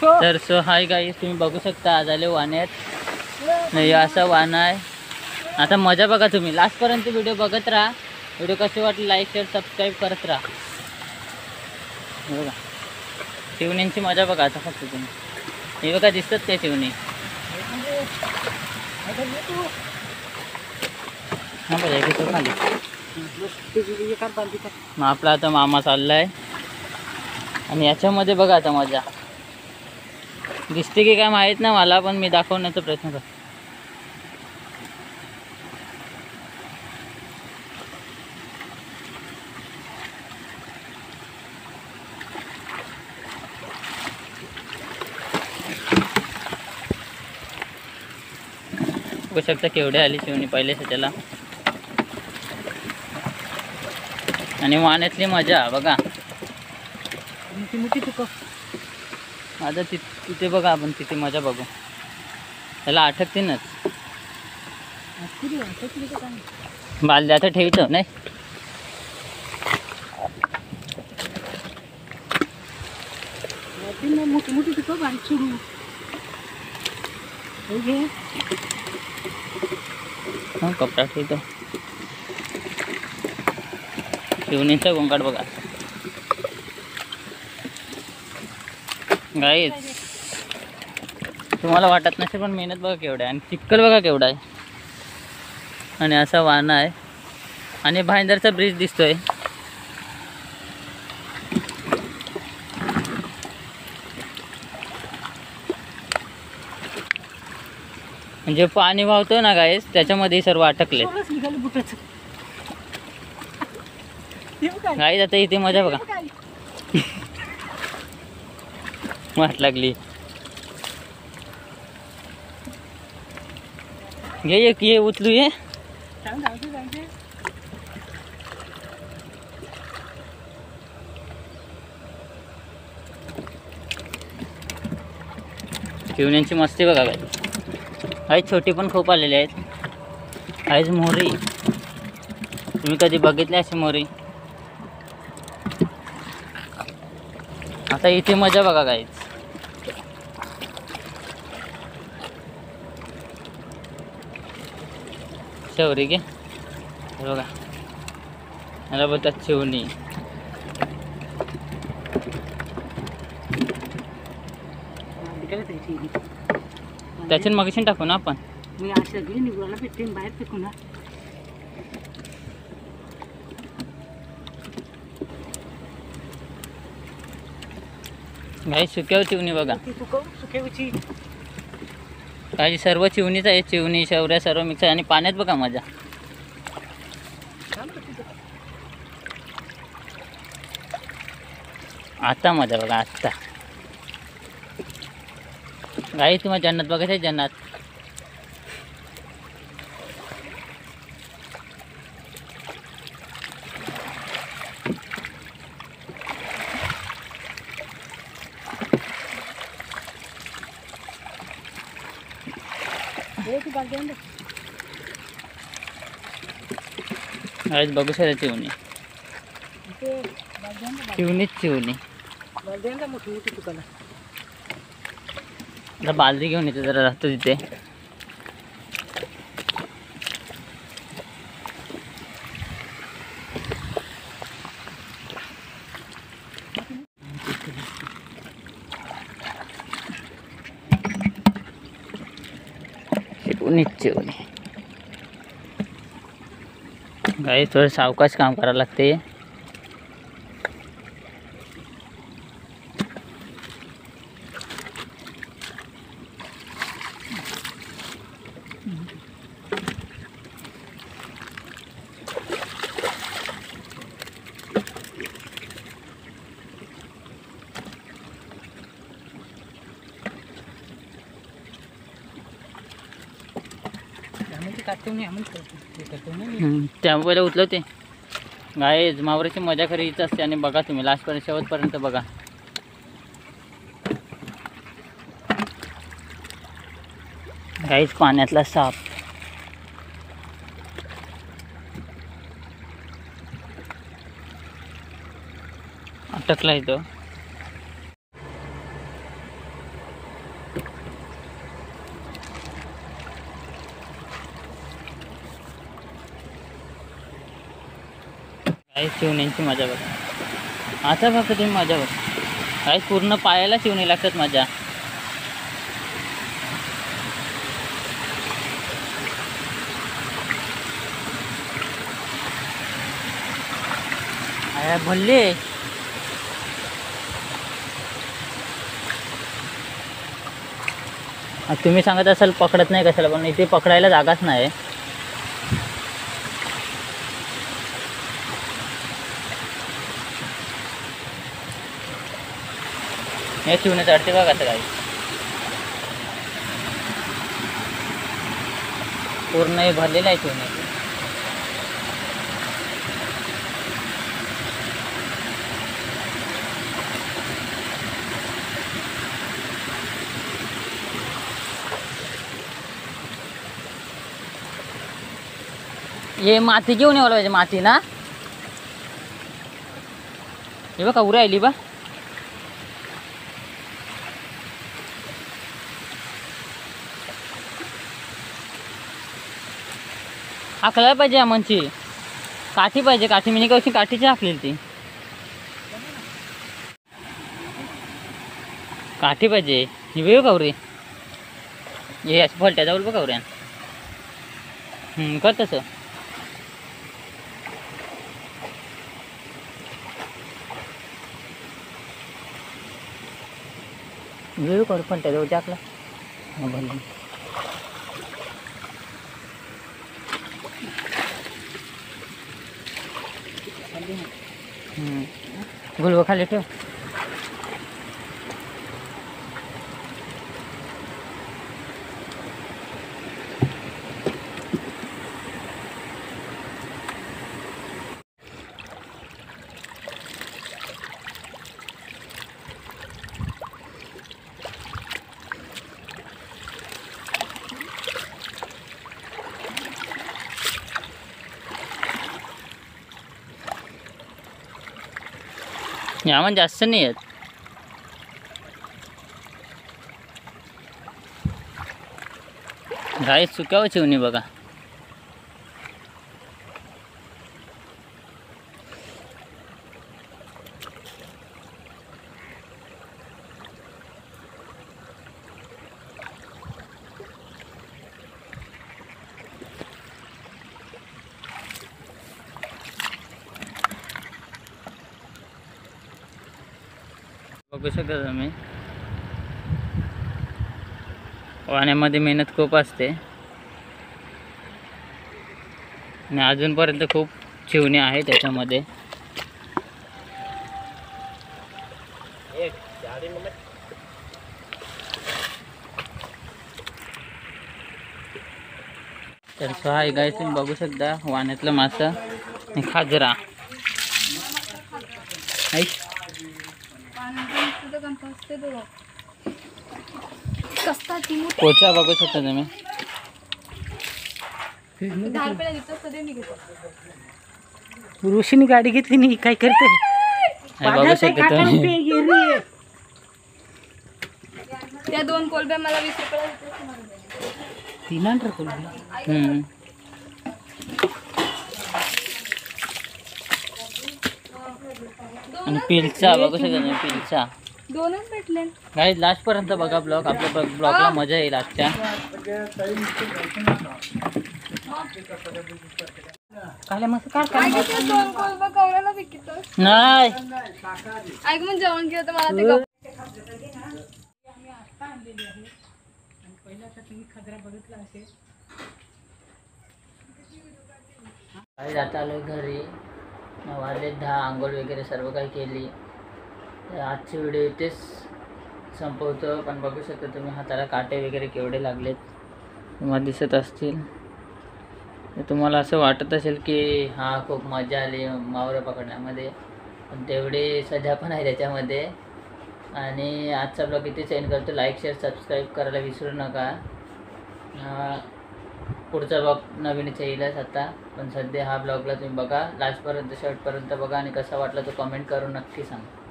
तर so hi guys, तुम्ही बघू शकता आज आले वाण्यात. नाही असा वाणा आहे. आता मजा बघा, तुम्ही लास्टपर्यंत व्हिडिओ बघत राहा. व्हिडिओ कसे वाटले लाईक शेअर सबस्क्राईब करत राहा. बघा चिवणींची मजा बघा आता फक्त तुम्ही. हे बघा दिसतात ते चिवणी. हां बघा घेतो खाली. मग आपला आता मामा चाललाय आणि याच्यामध्ये बघा आता मजा दिसते की काय माहीत नाही मला, पण मी दाखवण्याचा प्रयत्न करतो. बघू शकता केवढे आली शिवणी पहिलेच त्याला. आणि वाण्यातली मजा बघा. आता तिथे बघा, आपण तिथे मजा बघू. त्याला अटकतीनच बालदी आता ठेवतो नाही. कपडा ठेवतो. शिवणीचा गोंगाट बघा गाईज. तुम्हाला वाटत नसेल पण मेहनत बघा केवढा आहे. आणि चिखल बघा केवढा आहे. आणि असा वाहना आहे. आणि भाईंदरचा ब्रिज दिसतोय. म्हणजे पाणी वाहतो ना गाईज, त्याच्यामध्ये सर्व अटकले गाईज. आता इथे मजा बघा. वाट लागली. घे एक, ये उचलू ये. चिवण्यांची मस्ती बघा काय. काही छोटी पण खूप आलेली आहेत. काहीच मोहरी, तुम्ही कधी बघितली अशी मोहरी. आता इथे मजा बघा काहीच. शौरी घे बघा, याला बोलतात चिवणी. त्याच्यात मगाशी टाकू ना आपण. बाहेर फेकू ना. काही सुक्यावर चिवणी बघा. काही सर्व चिवणीच आहे. चिवणी शौर्या सर्व मिक्स आहे. आणि पाण्यात बघा मजा. आता मजा बघा आता. गाई तुम्हाला जन्नत बघायचं आहे. जन्नत गाईच बघू शकता. चिवणी चिवणीच चिवणी. आता बालदी घेऊन येते जरा, राहतो तिथे. चिवणीच चिवणी. गाई थोडं सावकाश काम करावं लागते. त्यामुळे उचलवते. गाय मावराची मजा खरी हीच असते. आणि बघा तुम्ही लास्टपर्यंत शेवटपर्यंत बघा. गाईच पाण्यातला साप. अटकला इथं. काही शिवण्यांची मजा बघा. आता फक्त तुम्ही मजा बघा. काही पूर्ण पायाला शिवणी लागतात मजा. अरे भल्ले तुम्ही सांगत असाल पकडत नाही कशाला, पण इथे पकडायला जागाच नाही. हे शिवणे चढते बघा असं काही पूर्ण हे भरलेलं आहे शिवणे. हे माती घेऊन यावं पाहिजे. माती ना हे बघा उरी आली बा. हाकलायला पाहिजे आमची काठी पाहिजे. काठी म्हणजे कशी काठीची हाकलेली ती काठी पाहिजे. ही वेळ कावरे हे असं फलट्या जाऊल बघ कावऱ्या. कर तसं. वेळ करू फलट्या जाऊ टाकला भरलं. गुलवा खाली ठेव. यामध्ये जास्त नाही आहेत. गाय सुक्यावर शिवणी बघा. बघू शकता तुम्ही वाण्यामध्ये मेहनत खूप असते आणि अजूनपर्यंत खूप शिवणी आहे त्याच्यामध्ये. तर हा गाय तुम्ही बघू शकता वाण्यातलं मासा आणि खाजरा. पोचा बघू शकता तुम्ही. ऋषीने गाडी घेतली नाही काय करते बघू शकता तुम्ही. त्या 2 कोलब्या मला 20 रुपयाला 3 कोलब्या. आणि पिलचा बघू शकता तुम्ही. पिलचा 2च भेटले. गाईज लास्ट पर्यंत बघा ब्लॉग. आपल्या ब्लॉगला मजा येईल आजच्या. काय मस्त काय काय 2 कोलब्या कवऱ्याला विकतोस नाही ऐक मग जेवण केलं तर मला ते आता आलो घरी. वाजले 10. आंघोळ वगैरे सर्व काही केली. तर आजची व्हिडिओ इथेच संपवतो. पण बघू शकता तुम्ही हाताला काटे वगैरे केवढे लागलेत तुम्हाला दिसत असतील. तर तुम्हाला असं वाटत असेल की हा खूप मजा आली मावरं पकडण्यामध्ये, पण तेवढे सध्या पण आहे त्याच्यामध्ये. आणि आजचा ब्लॉग इथे सेंड करतो. लाईक शेअर सबस्क्राईब करायला विसरू नका. पुढचा ब्लॉग नवीनच येईलच आता, पण सध्या हा ब्लॉगला तुम्ही बघा लास्टपर्यंत शेवटपर्यंत बघा आणि कसा वाटला तो कमेंट करून नक्की सांगा.